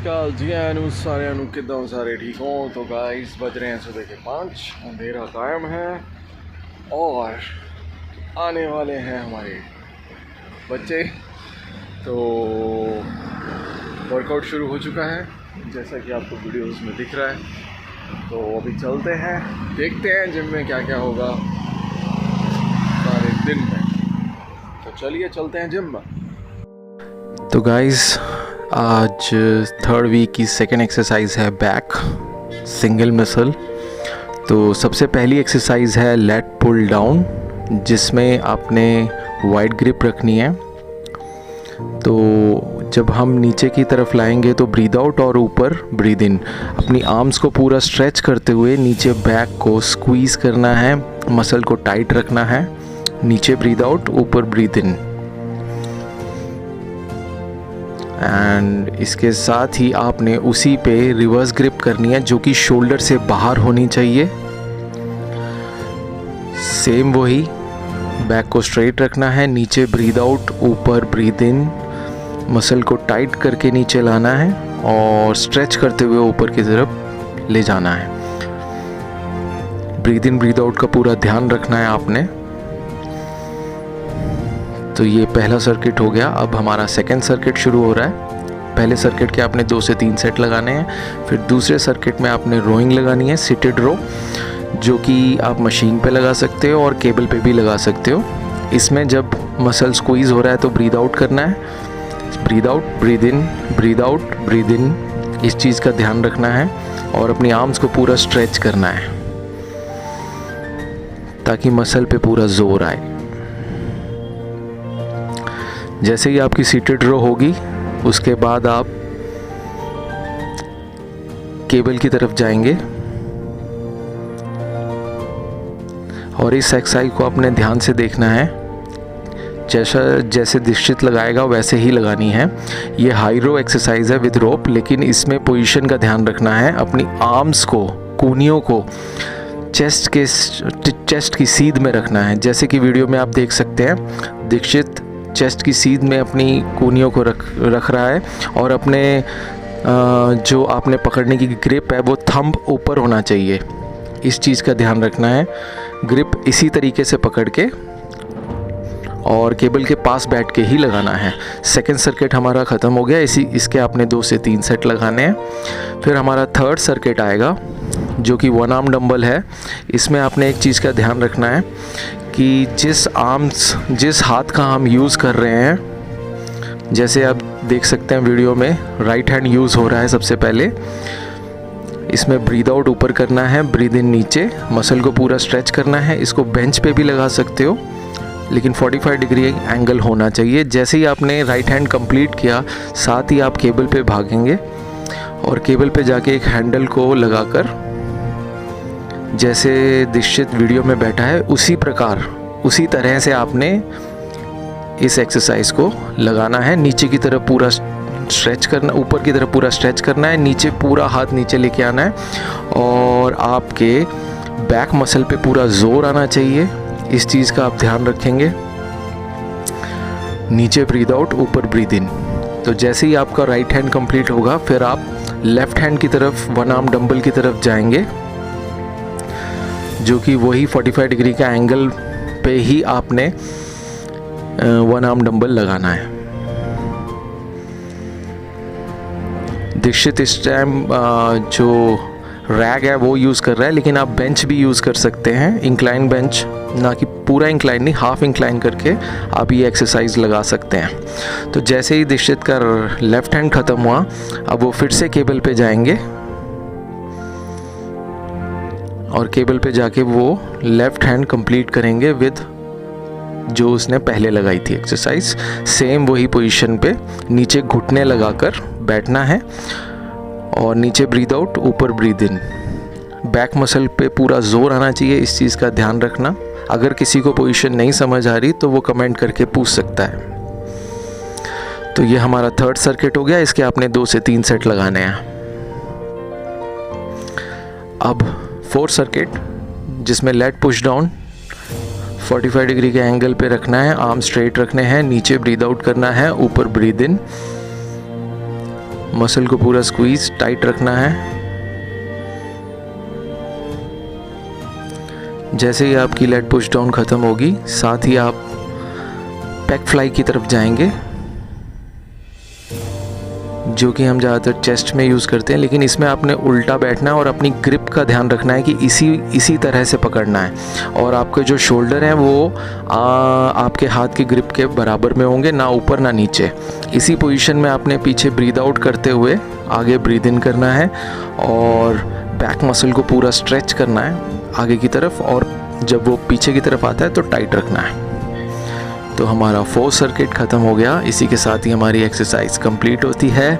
निकाल जी सारे किदा सारे ठीक हो। तो गाइस बज रहे हैं सुबह के 5, अंधेरा कायम है और आने वाले हैं हमारे बच्चे। तो वर्कआउट शुरू हो चुका है जैसा कि आपको वीडियोस में दिख रहा है। तो अभी चलते हैं, देखते हैं जिम में क्या क्या होगा सारे दिन में। तो चलिए चलते हैं जिम में। तो गाइस आज थर्ड वीक की सेकेंड एक्सरसाइज है बैक सिंगल मसल। तो सबसे पहली एक्सरसाइज है लेट पुल डाउन, जिसमें आपने वाइड ग्रिप रखनी है। तो जब हम नीचे की तरफ लाएंगे तो ब्रीद आउट और ऊपर ब्रीद इन। अपनी आर्म्स को पूरा स्ट्रेच करते हुए नीचे बैक को स्क्वीज़ करना है, मसल को टाइट रखना है। नीचे ब्रीद आउट, ऊपर ब्रीद इन। एंड इसके साथ ही आपने उसी पे रिवर्स ग्रिप करनी है जो कि शोल्डर से बाहर होनी चाहिए। सेम वही, बैक को स्ट्रेट रखना है, नीचे ब्रीद आउट, ऊपर ब्रीद इन। मसल को टाइट करके नीचे लाना है और स्ट्रेच करते हुए ऊपर की तरफ ले जाना है। ब्रीद इन ब्रीद आउट का पूरा ध्यान रखना है आपने। तो ये पहला सर्किट हो गया। अब हमारा सेकंड सर्किट शुरू हो रहा है। पहले सर्किट के आपने 2 से 3 सेट लगाने हैं। फिर दूसरे सर्किट में आपने रोइंग लगानी है, सीटेड रो, जो कि आप मशीन पे लगा सकते हो और केबल पे भी लगा सकते हो। इसमें जब मसल स्क्वीज़ हो रहा है तो ब्रीद आउट करना है। Breathe out, breathe in, breathe out, breathe in, इस चीज़ का ध्यान रखना है और अपनी आर्म्स को पूरा स्ट्रेच करना है ताकि मसल पे पूरा जोर आए। जैसे ही आपकी सीटेड रो होगी उसके बाद आप केबल की तरफ जाएंगे और इस एक्सरसाइज को अपने ध्यान से देखना है। जैसे दीक्षित लगाएगा वैसे ही लगानी है। ये हाई रो एक्सरसाइज है विद रोप, लेकिन इसमें पोजीशन का ध्यान रखना है। अपनी आर्म्स को, कूनियों को चेस्ट की सीध में रखना है। जैसे कि वीडियो में आप देख सकते हैं, दीक्षित चेस्ट की सीध में अपनी कूनियों को रख रहा है और अपने जो आपने पकड़ने की ग्रिप है वो थंब ऊपर होना चाहिए। इस चीज़ का ध्यान रखना है। ग्रिप इसी तरीके से पकड़ के और केबल के पास बैठ के ही लगाना है। सेकंड सर्किट हमारा ख़त्म हो गया। इसके आपने 2 से 3 सेट लगाने हैं। फिर हमारा थर्ड सर्किट आएगा जो कि 1 आर्म डंबल है। इसमें आपने एक चीज़ का ध्यान रखना है कि जिस हाथ का हम यूज़ कर रहे हैं, जैसे आप देख सकते हैं वीडियो में राइट हैंड यूज़ हो रहा है सबसे पहले। इसमें ब्रीद आउट ऊपर करना है, ब्रीद इन नीचे, मसल को पूरा स्ट्रेच करना है। इसको बेंच पे भी लगा सकते हो, लेकिन 45 डिग्री एंगल होना चाहिए। जैसे ही आपने राइट हैंड कंप्लीट किया, साथ ही आप केबल पे भागेंगे और केबल पे जाके एक हैंडल को लगाकर, जैसे दीक्षित वीडियो में बैठा है उसी तरह से आपने इस एक्सरसाइज को लगाना है। नीचे की तरफ पूरा स्ट्रेच करना, ऊपर की तरफ पूरा स्ट्रेच करना है, नीचे पूरा हाथ नीचे लेके आना है और आपके बैक मसल पे पूरा जोर आना चाहिए। इस चीज़ का आप ध्यान रखेंगे। नीचे ब्रीद आउट, ऊपर ब्रीद इन। तो जैसे ही आपका राइट हैंड कंप्लीट होगा, फिर आप लेफ्ट हैंड की तरफ 1 आर्म डंबल की तरफ जाएंगे, जो कि वही 45 डिग्री का एंगल पे ही आपने 1 आर्म डंबल लगाना है। दीक्षित इस टाइम जो रैग है वो यूज़ कर रहा है, लेकिन आप बेंच भी यूज़ कर सकते हैं। इंक्लाइन बेंच, ना कि पूरा इंक्लाइन नहीं, हाफ इंक्लाइन करके आप ये एक्सरसाइज लगा सकते हैं। तो जैसे ही दीक्षित का लेफ्ट हैंड ख़त्म हुआ, अब वो फिर से केबल पे जाएंगे और केबल पे जाके वो लेफ्ट हैंड कंप्लीट करेंगे विद जो उसने पहले लगाई थी एक्सरसाइज। सेम वही पोजीशन पे नीचे घुटने लगाकर बैठना है और नीचे ब्रीद आउट, ऊपर ब्रीद इन। बैक मसल पे पूरा जोर आना चाहिए, इस चीज़ का ध्यान रखना। अगर किसी को पोजीशन नहीं समझ आ रही तो वो कमेंट करके पूछ सकता है। तो ये हमारा थर्ड सर्किट हो गया। इसके आपने 2 से 3 सेट लगाने हैं। अब फोर्थ सर्किट, जिसमें लेट पुश डाउन, 45 डिग्री के एंगल पे रखना है, आर्म स्ट्रेट रखने हैं, नीचे ब्रीद आउट करना है, ऊपर ब्रीद इन। मसल को पूरा स्क्वीज टाइट रखना है। जैसे ही आपकी लेट पुश डाउन ख़त्म होगी, साथ ही आप पैक फ्लाई की तरफ जाएंगे, जो कि हम ज़्यादातर चेस्ट में यूज़ करते हैं, लेकिन इसमें आपने उल्टा बैठना है और अपनी ग्रिप का ध्यान रखना है कि इसी तरह से पकड़ना है। और आपके जो शोल्डर हैं वो आपके हाथ की ग्रिप के बराबर में होंगे, ना ऊपर ना नीचे। इसी पोजीशन में आपने पीछे ब्रीद आउट करते हुए आगे ब्रीद इन करना है और बैक मसल को पूरा स्ट्रेच करना है आगे की तरफ, और जब वो पीछे की तरफ आता है तो टाइट रखना है। तो हमारा 4 सर्किट ख़त्म हो गया। इसी के साथ ही हमारी एक्सरसाइज कंप्लीट होती है।